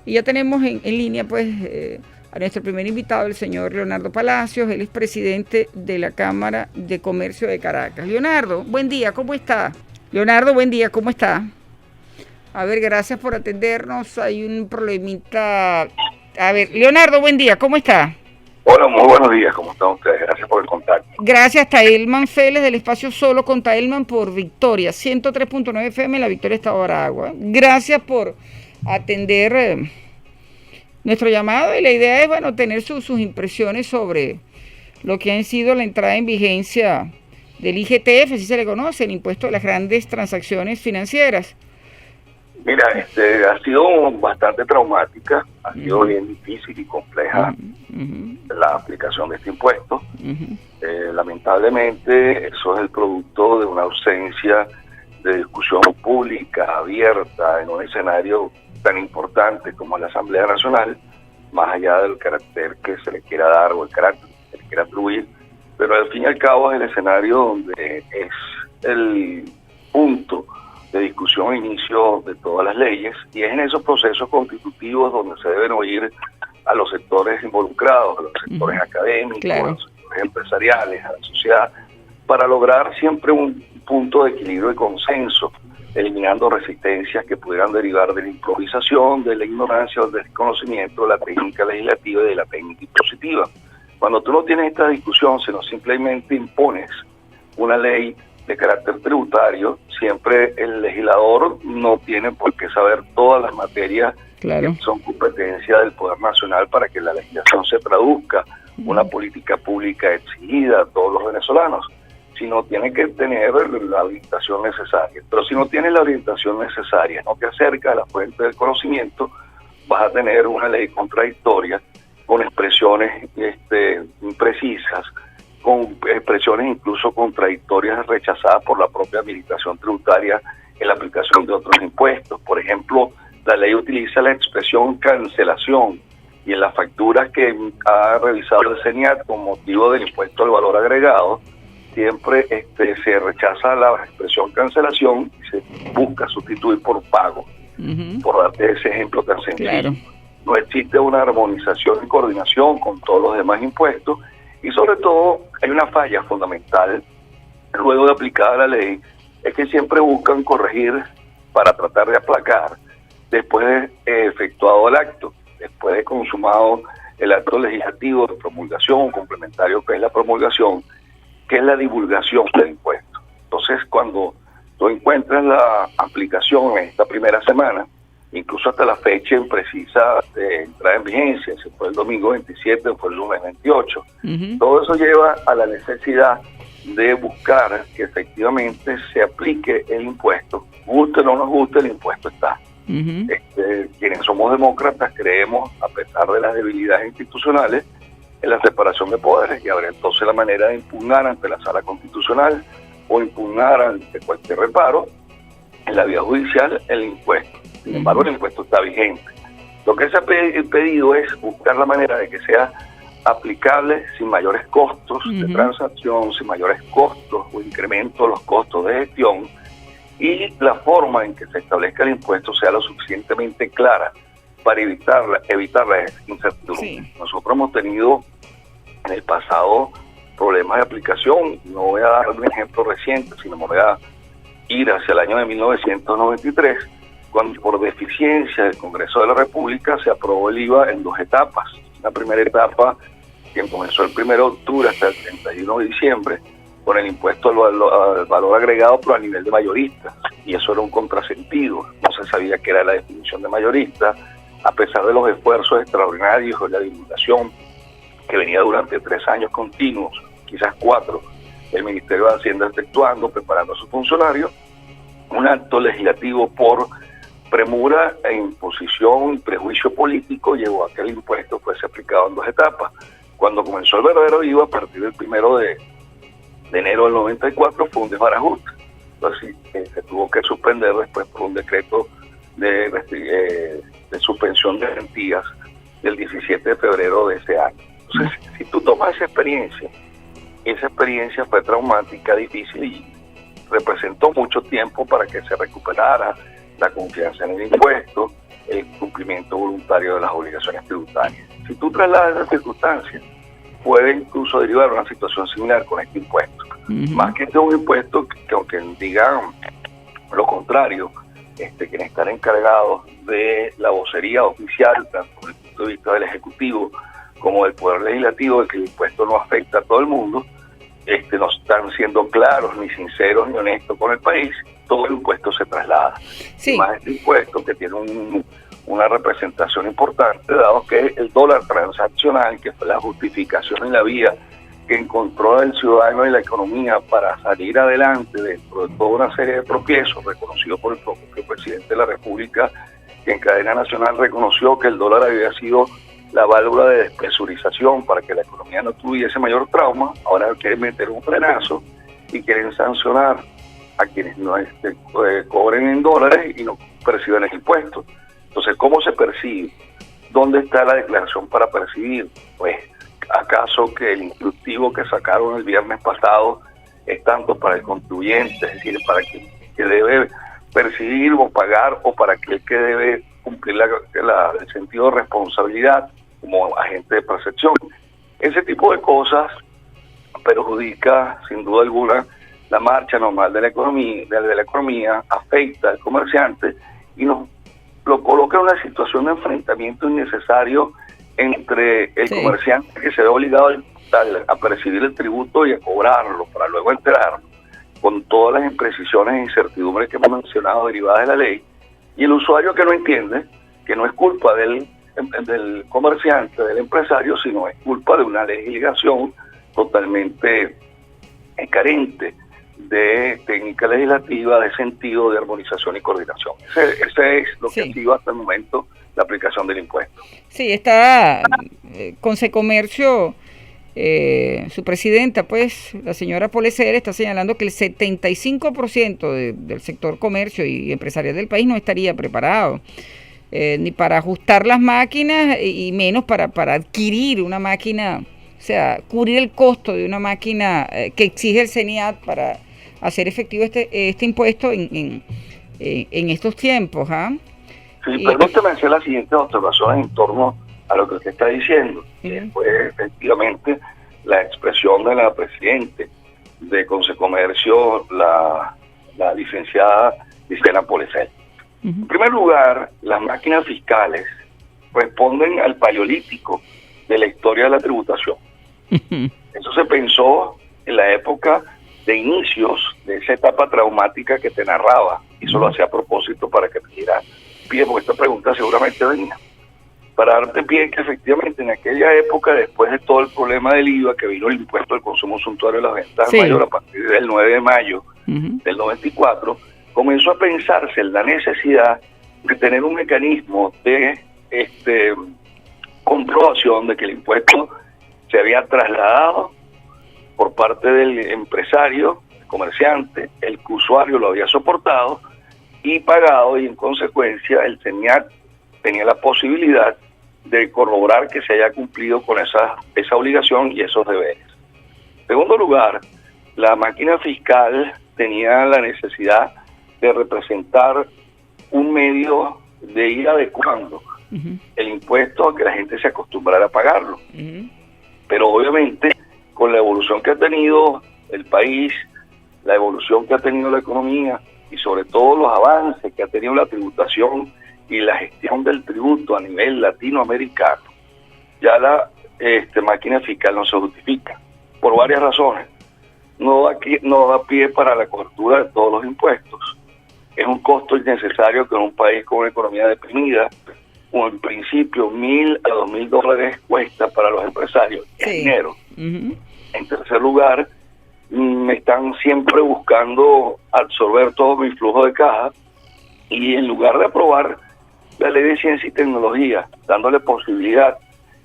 Y ya tenemos en línea pues a nuestro primer invitado, el señor Leonardo Palacios. Él es presidente de la Cámara de Comercio de Caracas. Leonardo, buen día, ¿cómo está? Leonardo, buen día, ¿cómo está? A ver, gracias por atendernos. Hay un problemita. A ver, Leonardo, buen día, ¿cómo está? Hola, muy buenos días, ¿cómo están ustedes? Gracias por el contacto. Gracias, Taelman Félez del Espacio Solo con Taelman por Victoria, 103.9 FM, La Victoria, Estado Aragua. Gracias por atender nuestro llamado y la idea es, bueno, tener sus impresiones sobre lo que han sido la entrada en vigencia del IGTF, así se le conoce, el impuesto de las grandes transacciones financieras. Mira, ha sido bastante traumática, ha sido bien difícil y compleja la aplicación de este impuesto. Lamentablemente, eso es el producto de una ausencia de discusión pública, abierta, en un escenario tan importante como la Asamblea Nacional, más allá del carácter que se le quiera dar o el carácter que se le quiera atribuir, pero al fin y al cabo es el escenario donde es el punto de discusión e inicio de todas las leyes, y es en esos procesos constitutivos donde se deben oír a los sectores involucrados, a los sectores académicos, claro, a los sectores empresariales, a la sociedad, para lograr siempre un punto de equilibrio y consenso, eliminando resistencias que pudieran derivar de la improvisación, de la ignorancia o del desconocimiento de la técnica legislativa y de la técnica impositiva. Cuando tú no tienes esta discusión, sino simplemente impones una ley de carácter tributario, siempre el legislador no tiene por qué saber todas las materias que son competencia del Poder Nacional para que la legislación se traduzca una política pública exigida a todos los venezolanos, sino tiene que tener la orientación necesaria. Pero si no tienes la orientación necesaria, no te acercas a la fuente del conocimiento, vas a tener una ley contradictoria con expresiones imprecisas, con expresiones incluso contradictorias rechazadas por la propia administración tributaria en la aplicación de otros impuestos. Por ejemplo, la ley utiliza la expresión cancelación, y en las facturas que ha revisado el CENIAT con motivo del impuesto al valor agregado, siempre se rechaza la expresión cancelación y se busca sustituir por pago, por darte ese ejemplo tan sencillo. Claro. No existe una armonización y coordinación con todos los demás impuestos, y sobre todo hay una falla fundamental luego de aplicada la ley, es que siempre buscan corregir para tratar de aplacar después de efectuado el acto, después de consumado el acto legislativo de promulgación, complementario que es la promulgación, que es la divulgación del impuesto. Entonces, cuando tú encuentras la aplicación en esta primera semana, incluso hasta la fecha imprecisa de entrada en vigencia, si fue el domingo 27 o fue el lunes 28, todo eso lleva a la necesidad de buscar que efectivamente se aplique el impuesto. Guste o no nos guste, el impuesto está. Quienes somos demócratas creemos, a pesar de las debilidades institucionales, en la separación de poderes, y habrá entonces la manera de impugnar ante la Sala Constitucional o impugnar ante cualquier reparo en la vía judicial el impuesto. Sin embargo, el impuesto está vigente. Lo que se ha pedido es buscar la manera de que sea aplicable sin mayores costos de transacción, sin mayores costos o incremento de los costos de gestión, y la forma en que se establezca el impuesto sea lo suficientemente clara para evitar la incertidumbre. Sí. Nosotros hemos tenido en el pasado problemas de aplicación. No voy a dar un ejemplo reciente, sino me voy a ir hacia el año de 1993, cuando por deficiencia del Congreso de la República se aprobó el IVA en 2 etapas. La primera etapa, que comenzó el 1 de octubre hasta el 31 de diciembre, con el impuesto al valor agregado, pero a nivel de mayorista, y eso era un contrasentido. No se sabía qué era la definición de mayorista, a pesar de los esfuerzos extraordinarios de la divulgación que venía durante 3 años continuos, quizás 4, el Ministerio de Hacienda efectuando, preparando a sus funcionarios. Un acto legislativo por premura e imposición y prejuicio político llevó a que el impuesto fuese aplicado en 2 etapas. Cuando comenzó el verdadero IVA, a partir del 1 de enero del 94, fue un desbarajuste. Entonces se tuvo que suspender después por un decreto de suspensión de garantías del 17 de febrero de ese año. Entonces, si tú tomas esa experiencia fue traumática, difícil, y representó mucho tiempo para que se recuperara la confianza en el impuesto, el cumplimiento voluntario de las obligaciones tributarias. Si tú trasladas esas circunstancias, puede incluso derivar una situación similar con este impuesto. Más que este es un impuesto que aunque digan lo contrario, quienes están encargados de la vocería oficial, tanto desde el punto de vista del Ejecutivo como del Poder Legislativo, de que el impuesto no afecta a todo el mundo, no están siendo claros, ni sinceros, ni honestos con el país. Todo el impuesto se traslada. Sí. Y más este impuesto que tiene una representación importante, dado que el dólar transaccional, que fue la justificación en la vía que encontró el ciudadano y la economía para salir adelante dentro de toda una serie de tropiezos, reconocido por el propio presidente de la República, que en cadena nacional reconoció que el dólar había sido la válvula de despresurización para que la economía no tuviese mayor trauma. Ahora quieren meter un frenazo y quieren sancionar a quienes no cobren en dólares y no perciben el impuesto. Entonces, ¿cómo se percibe? ¿Dónde está la declaración para percibir? Pues, ¿acaso que el instructivo que sacaron el viernes pasado es tanto para el contribuyente, es decir, para quien que debe percibir o pagar, o para aquel que debe cumplir el sentido de responsabilidad como agente de percepción? Ese tipo de cosas perjudica, sin duda alguna, la marcha normal de la economía, afecta al comerciante y nos lo coloca en una situación de enfrentamiento innecesario entre el comerciante, que se ve obligado a percibir el tributo y a cobrarlo para luego enterarlo, con todas las imprecisiones e incertidumbres que hemos mencionado derivadas de la ley, y el usuario que no entiende que no es culpa del comerciante, del empresario, sino es culpa de una legislación totalmente carente de técnica legislativa, de sentido, de armonización y coordinación. Ese es lo que ha sido hasta el momento la aplicación del impuesto. Sí, está Consecomercio, su presidenta, pues, la señora Polecer, está señalando que el 75% del sector comercio y empresarial del país no estaría preparado ni para ajustar las máquinas y menos para adquirir una máquina, o sea, cubrir el costo de una máquina que exige el CENIAT para hacer efectivo este impuesto en estos tiempos. Sí, permítame hacer las siguientes observaciones en torno a lo que usted está diciendo. Fue efectivamente la expresión de la presidente de Consecomercio, la licenciada Luciana Polecer. En primer lugar, las máquinas fiscales responden al paleolítico de la historia de la tributación. Eso se pensó en la época de inicios de esa etapa traumática que te narraba, y eso lo hacía a propósito para que te diera pie, porque esta pregunta seguramente venía, para darte pie que efectivamente en aquella época, después de todo el problema del IVA, que vino el impuesto al consumo suntuario de las ventas mayor a partir del 9 de mayo del 94, comenzó a pensarse en la necesidad de tener un mecanismo de comprobación de que el impuesto se había trasladado por parte del empresario, el comerciante, el usuario lo había soportado y pagado, y en consecuencia el CENIAT tenía la posibilidad de corroborar que se haya cumplido con esa obligación y esos deberes. En segundo lugar, la máquina fiscal tenía la necesidad de representar un medio de ir adecuando el impuesto a que la gente se acostumbrara a pagarlo. Pero obviamente, con la evolución que ha tenido el país, la evolución que ha tenido la economía y sobre todo los avances que ha tenido la tributación y la gestión del tributo a nivel latinoamericano, ya la máquina fiscal no se justifica por varias razones. No da pie para la cobertura de todos los impuestos. Es un costo innecesario que en un país con una economía deprimida, en principio $1,000 a $2,000 cuesta para los empresarios, es dinero. En tercer lugar, están siempre buscando absorber todo mi flujo de caja, y en lugar de aprobar la ley de ciencia y tecnología, dándole posibilidad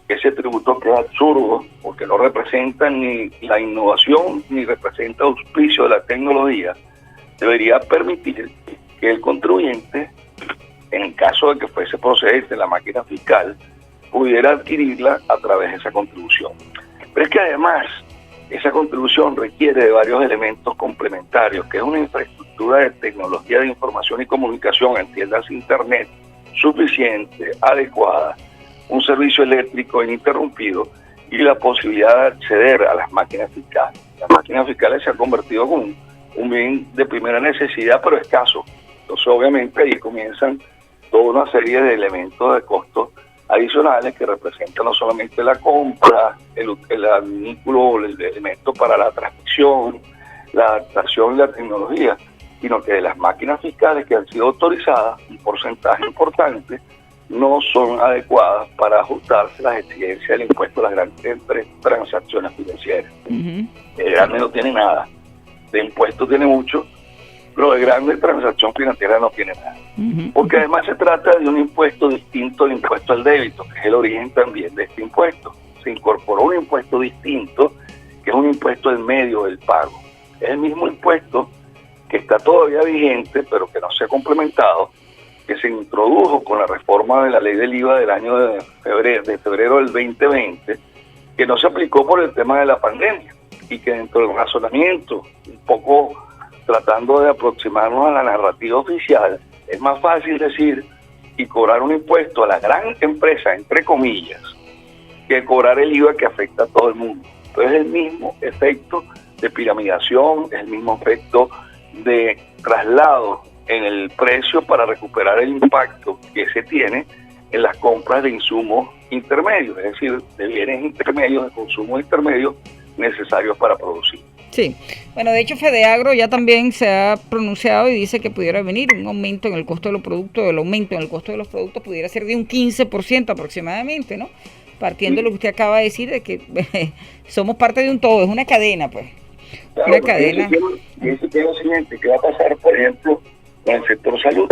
que ese tributo queda absurdo, porque no representa ni la innovación ni representa auspicio de la tecnología, debería permitir que el contribuyente, en el caso de que fuese procedente la máquina fiscal, pudiera adquirirla a través de esa contribución. Pero es que además esa contribución requiere de varios elementos complementarios, que es una infraestructura de tecnología de información y comunicación, entiendas Internet, suficiente, adecuada, un servicio eléctrico ininterrumpido y la posibilidad de acceder a las máquinas fiscales. Las máquinas fiscales se han convertido como un bien de primera necesidad, pero escaso. Entonces, obviamente, ahí comienzan toda una serie de elementos de costos adicionales que representan no solamente la compra, el vínculo, el elemento para la transmisión, la adaptación y la tecnología, sino que de las máquinas fiscales que han sido autorizadas, un porcentaje importante no son adecuadas para ajustarse las exigencias del impuesto a las grandes transacciones financieras. El grande no tiene nada, de impuesto tiene mucho, pero de grande transacción financiera no tiene nada. Porque además se trata de un impuesto distinto al impuesto al débito, que es el origen también de este impuesto. Se incorporó un impuesto distinto, que es un impuesto en medio del pago. Es el mismo impuesto que está todavía vigente, pero que no se ha complementado, que se introdujo con la reforma de la ley del IVA del año de febrero del 2020, que no se aplicó por el tema de la pandemia, y que dentro del razonamiento, un poco tratando de aproximarnos a la narrativa oficial, es más fácil decir y cobrar un impuesto a la gran empresa, entre comillas, que cobrar el IVA que afecta a todo el mundo. Entonces es el mismo efecto de piramidación, es el mismo efecto de traslado en el precio para recuperar el impacto que se tiene en las compras de insumos intermedios, es decir, de bienes intermedios, de consumo intermedio necesarios para producir. Sí, bueno, de hecho Fedeagro ya también se ha pronunciado y dice que pudiera venir un aumento en el costo de los productos, el aumento en el costo de los productos pudiera ser de un 15% aproximadamente, ¿no? Partiendo de lo que usted acaba de decir, de que somos parte de un todo, es una cadena, pues. Claro, una cadena. Y eso es lo siguiente, ¿qué va a pasar, por ejemplo, con el sector salud?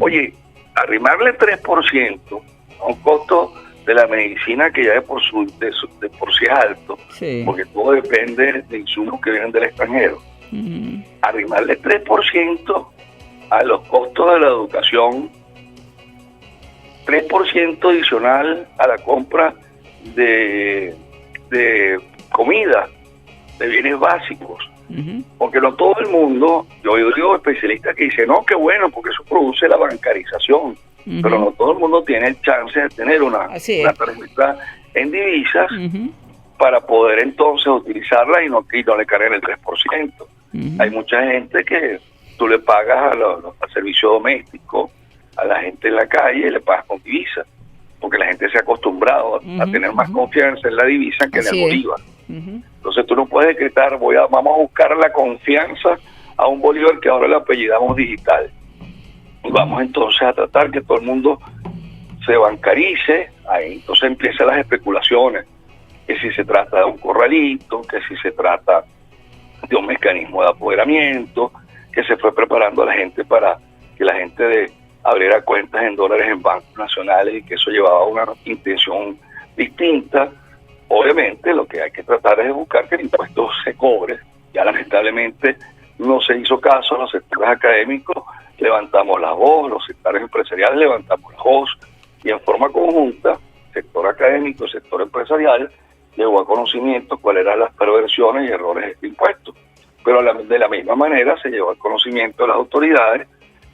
Oye, arrimarle 3% a un costo de la medicina que ya de por sí es alto, sí, porque todo depende de insumos que vienen del extranjero. Arrimarle 3% a los costos de la educación, 3% adicional a la compra de comida, de bienes básicos, porque no todo el mundo, yo digo especialistas que dicen, no, qué bueno, porque eso produce la bancarización, pero no todo el mundo tiene el chance de tener una tarjeta en divisas para poder entonces utilizarla y no le carguen el 3%. Hay mucha gente que tú le pagas al servicio doméstico, a la gente en la calle, le pagas con divisa, porque la gente se ha acostumbrado a tener más confianza en la divisa que en el bolívar. Entonces tú no puedes decretar, vamos a buscar la confianza a un bolívar que ahora le apellidamos digital. Y vamos entonces a tratar que todo el mundo se bancarice, ahí entonces empiezan las especulaciones, que si se trata de un corralito, que si se trata de un mecanismo de apoderamiento, que se fue preparando a la gente para que la gente abriera cuentas en dólares en bancos nacionales y que eso llevaba a una intención distinta. Obviamente lo que hay que tratar es de buscar que el impuesto se cobre. Ya lamentablemente no se hizo caso, los sectores académicos levantamos la voz, los sectores empresariales levantamos la voz, y en forma conjunta, sector académico, sector empresarial, llegó a conocimiento cuáles eran las perversiones y errores de este impuesto. Pero de la misma manera se llevó al conocimiento de las autoridades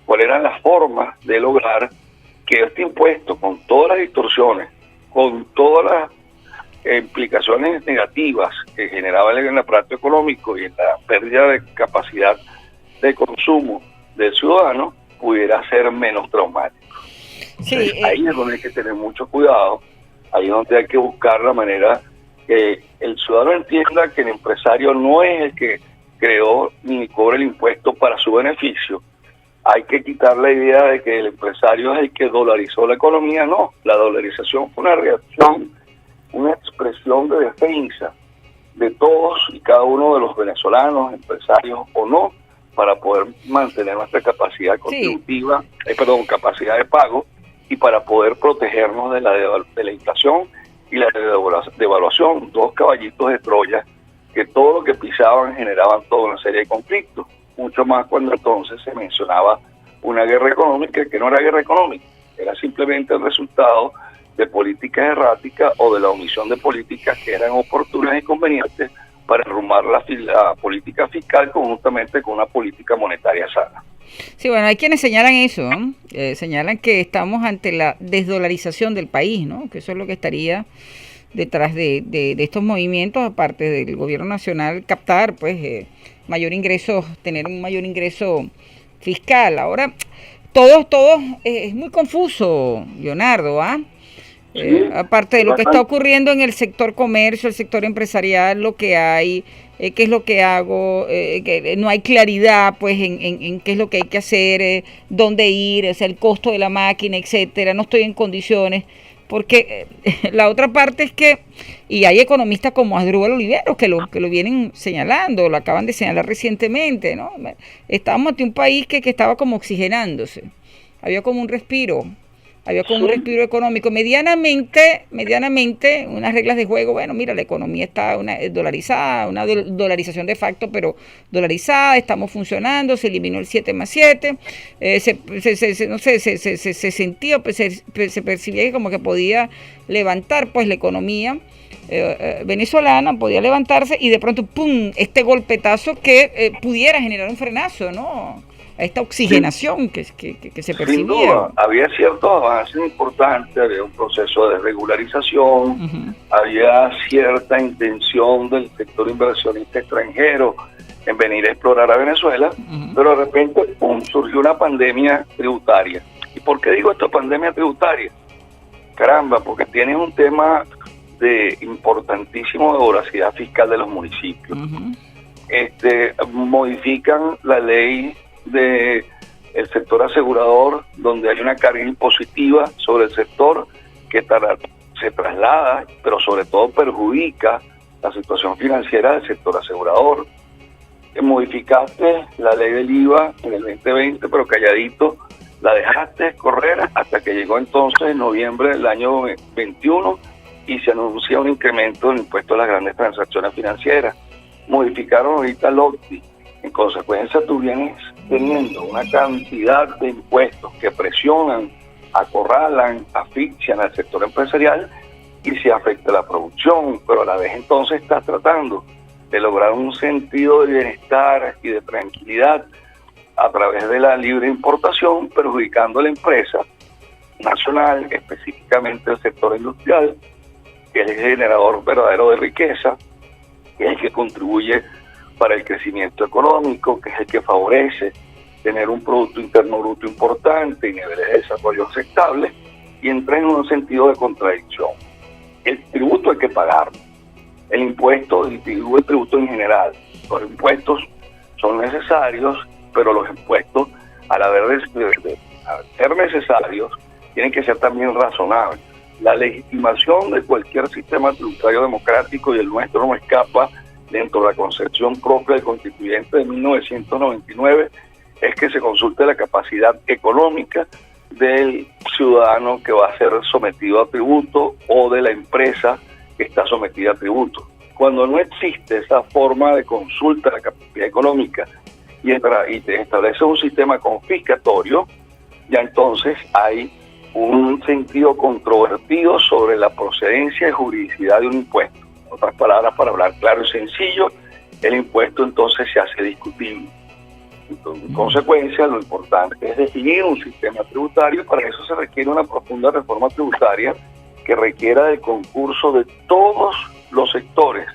cuáles eran las formas de lograr que este impuesto, con todas las distorsiones, con todas las implicaciones negativas que generaba en el aparato económico y en la pérdida de capacidad de consumo del ciudadano, pudiera ser menos traumático. Entonces, ahí es donde hay que tener mucho cuidado, ahí es donde hay que buscar la manera que el ciudadano entienda que el empresario no es el que creó ni cobra el impuesto para su beneficio. Hay que quitar la idea de que el empresario es el que dolarizó la economía. No, la dolarización fue una reacción, una expresión de defensa de todos y cada uno de los venezolanos, empresarios o no, para poder mantener nuestra capacidad contributiva, capacidad de pago, y para poder protegernos de la inflación y la devaluación, dos caballitos de Troya que todo lo que pisaban generaban toda una serie de conflictos, mucho más cuando entonces se mencionaba una guerra económica que no era guerra económica, era simplemente el resultado de políticas erráticas o de la omisión de políticas que eran oportunas y convenientes para enrumar la política fiscal conjuntamente con una política monetaria sana. Sí, bueno, hay quienes señalan eso, ¿no? Señalan que estamos ante la desdolarización del país, ¿no? Que eso es lo que estaría detrás de estos movimientos, aparte del gobierno nacional, captar, pues, mayor ingreso, tener un mayor ingreso fiscal. Ahora, todo es muy confuso, Leonardo, ¿ah? Aparte de lo que está ocurriendo en el sector comercio, el sector empresarial, lo que hay, qué es lo que hago, que no hay claridad pues en qué es lo que hay que hacer, dónde ir, o sea, el costo de la máquina, etcétera. No estoy en condiciones, porque la otra parte es que, y hay economistas como Asdrúbal Oliveros que lo vienen señalando, lo acaban de señalar recientemente, ¿no? Estábamos ante un país que estaba como oxigenándose, había como un respiro. Había como un respiro económico medianamente, unas reglas de juego. Bueno, mira, la economía está dolarizada, una dolarización de facto, pero dolarizada, estamos funcionando, se eliminó el 7+7, se sentía, pues, se percibía como que podía levantar pues la economía venezolana, podía levantarse y de pronto, ¡pum!, este golpetazo que pudiera generar un frenazo, ¿no? A esta oxigenación que se percibía. Sin duda, había ciertos avances importantes, había un proceso de regularización, había cierta intención del sector inversionista extranjero en venir a explorar a Venezuela, pero de repente, ¡pum!, surgió una pandemia tributaria. ¿Y por qué digo esto, pandemia tributaria? Caramba, porque tienes un tema de importantísimo de voracidad fiscal de los municipios. Modifican la ley de el sector asegurador, donde hay una carga impositiva sobre el sector que se traslada, pero sobre todo perjudica la situación financiera del sector asegurador. Modificaste la ley del IVA en el 2020, pero calladito la dejaste correr hasta que llegó entonces en noviembre del año 21 y se anuncia un incremento del impuesto a las grandes transacciones financieras. Modificaron ahorita el OCTI. En consecuencia, tú vienes teniendo una cantidad de impuestos que presionan, acorralan, asfixian al sector empresarial y se afecta la producción, pero a la vez entonces estás tratando de lograr un sentido de bienestar y de tranquilidad a través de la libre importación, perjudicando a la empresa nacional, específicamente el sector industrial, que es el generador verdadero de riqueza, que es el que contribuye para el crecimiento económico, que es el que favorece tener un Producto Interno Bruto importante y niveles de desarrollo aceptables, y entra en un sentido de contradicción. El tributo hay que pagarlo, el impuesto, el tributo en general. Los impuestos son necesarios, pero los impuestos, al ser necesarios, tienen que ser también razonables. La legitimación de cualquier sistema tributario democrático, y el nuestro no escapa dentro de la concepción propia del constituyente de 1999, es que se consulte la capacidad económica del ciudadano que va a ser sometido a tributo o de la empresa que está sometida a tributo. Cuando no existe esa forma de consulta de la capacidad económica y te establece un sistema confiscatorio, ya entonces hay un sentido controvertido sobre la procedencia y juridicidad de un impuesto. En otras palabras, para hablar claro y sencillo, el impuesto entonces se hace discutible. Entonces, en consecuencia, lo importante es definir un sistema tributario, y para eso se requiere una profunda reforma tributaria que requiera del concurso de todos los sectores,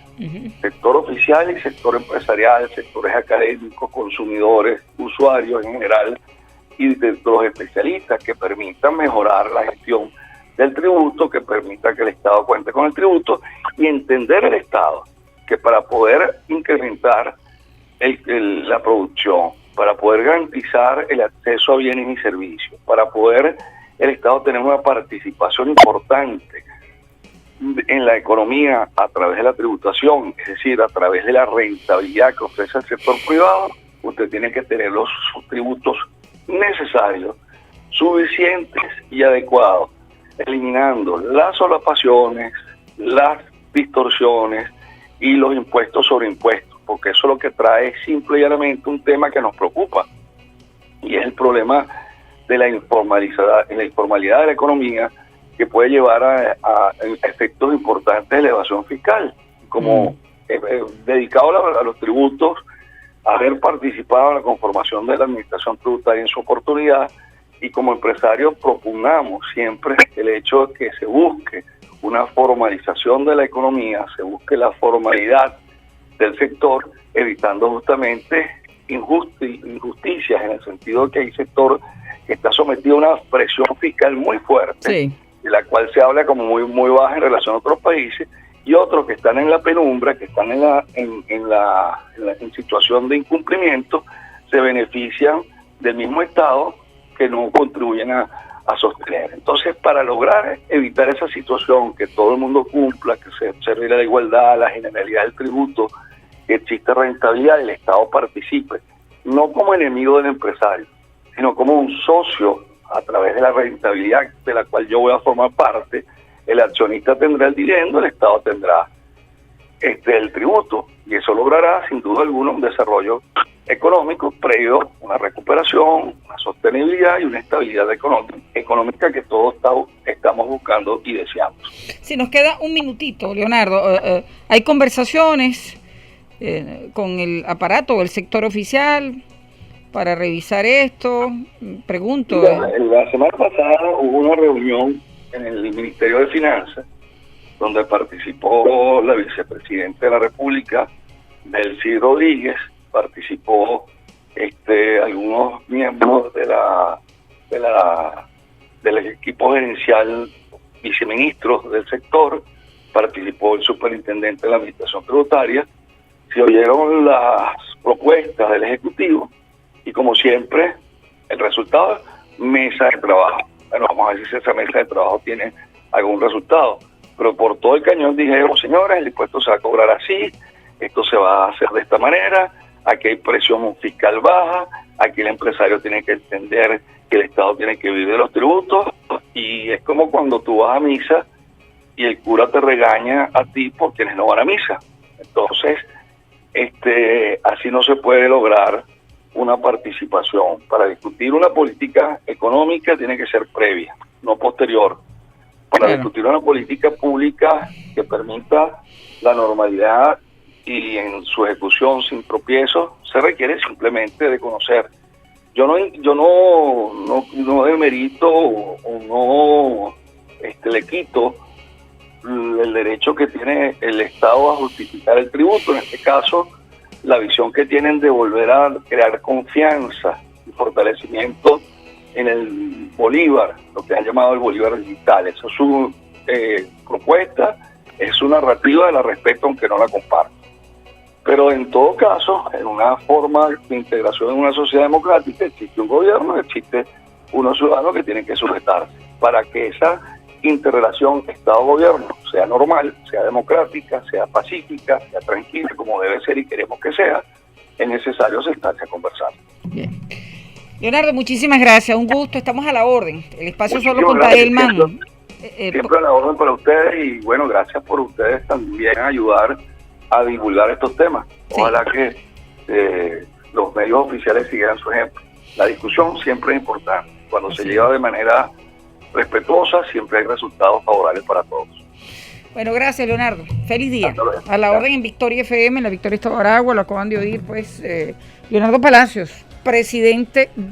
sector oficial y sector empresarial, sectores académicos, consumidores, usuarios en general, y de los especialistas que permitan mejorar la gestión del tributo, que permita que el Estado cuente con el tributo, y entender el Estado que para poder incrementar la producción, para poder garantizar el acceso a bienes y servicios, para poder el Estado tener una participación importante en la economía a través de la tributación, es decir, a través de la rentabilidad que ofrece el sector privado, usted tiene que tener los tributos necesarios, suficientes y adecuados, eliminando las solapaciones, las distorsiones y los impuestos sobre impuestos, porque eso lo que trae es simple y llanamente un tema que nos preocupa, y es el problema de la informalidad de la economía, que puede llevar a efectos importantes de elevación fiscal. Como dedicado a los tributos, haber participado en la conformación de la administración tributaria en su oportunidad, y como empresarios propugnamos siempre el hecho de que se busque una formalización de la economía, se busque la formalidad del sector, evitando justamente injusticias, en el sentido de que hay sector que está sometido a una presión fiscal muy fuerte, Sí. de la cual se habla como muy baja en relación a otros países, y otros que están en la penumbra, que están en situación de incumplimiento, se benefician del mismo Estado que no contribuyen a sostener. Entonces, para lograr evitar esa situación, que todo el mundo cumpla, que se observe la igualdad, la generalidad del tributo, que existe rentabilidad, el Estado participe, no como enemigo del empresario, sino como un socio a través de la rentabilidad de la cual yo voy a formar parte. El accionista tendrá el dividendo, el Estado tendrá el tributo, y eso logrará sin duda alguna un desarrollo económico previo, una recuperación, una sostenibilidad y una estabilidad económica que todos estamos buscando y deseamos. Si nos queda un minutito, Leonardo, hay conversaciones con el aparato o el sector oficial para revisar esto. Pregunto. La semana pasada hubo una reunión en el Ministerio de Finanzas donde participó la vicepresidenta de la República, Delcy Rodríguez, participó algunos miembros del equipo gerencial, viceministros del sector, participó el superintendente de la Administración Tributaria, se oyeron las propuestas del Ejecutivo y, como siempre, el resultado es mesa de trabajo. Bueno, vamos a ver si esa mesa de trabajo tiene algún resultado, pero por todo el cañón dijeron: señores, el impuesto se va a cobrar así, esto se va a hacer de esta manera, aquí hay presión fiscal baja, aquí el empresario tiene que entender que el Estado tiene que vivir de los tributos, y es como cuando tú vas a misa y el cura te regaña a ti por quienes no van a misa. Entonces, así no se puede lograr una participación. Para discutir una política económica tiene que ser previa, no posterior. Para discutir una política pública que permita la normalidad y en su ejecución sin tropiezos, se requiere simplemente de conocer. Yo no demerito o no le quito el derecho que tiene el Estado a justificar el tributo. En este caso, la visión que tienen de volver a crear confianza y fortalecimiento en el Bolívar, lo que han llamado el Bolívar digital. Esa es su propuesta, es su narrativa, la respeto aunque no la comparto. Pero en todo caso, en una forma de integración en una sociedad democrática, existe un gobierno, existe unos ciudadanos que tienen que sujetarse. Para que esa interrelación Estado-gobierno sea normal, sea democrática, sea pacífica, sea tranquila, como debe ser y queremos que sea, es necesario sentarse a conversar. Bien. Leonardo, muchísimas gracias, un gusto, estamos a la orden. El espacio Muchísimas solo con gracias, Taelman. Siempre a la orden para ustedes, y bueno, gracias por ustedes también ayudar a divulgar estos temas. Ojalá que los medios oficiales siguieran su ejemplo. La discusión siempre es importante. Cuando se lleva de manera respetuosa, siempre hay resultados favorables para todos. Bueno, gracias, Leonardo. Feliz día. A la orden en Victoria FM, en la Victoria Estado Aragua, lo acaban de oír, pues, Leonardo Palacios, presidente de la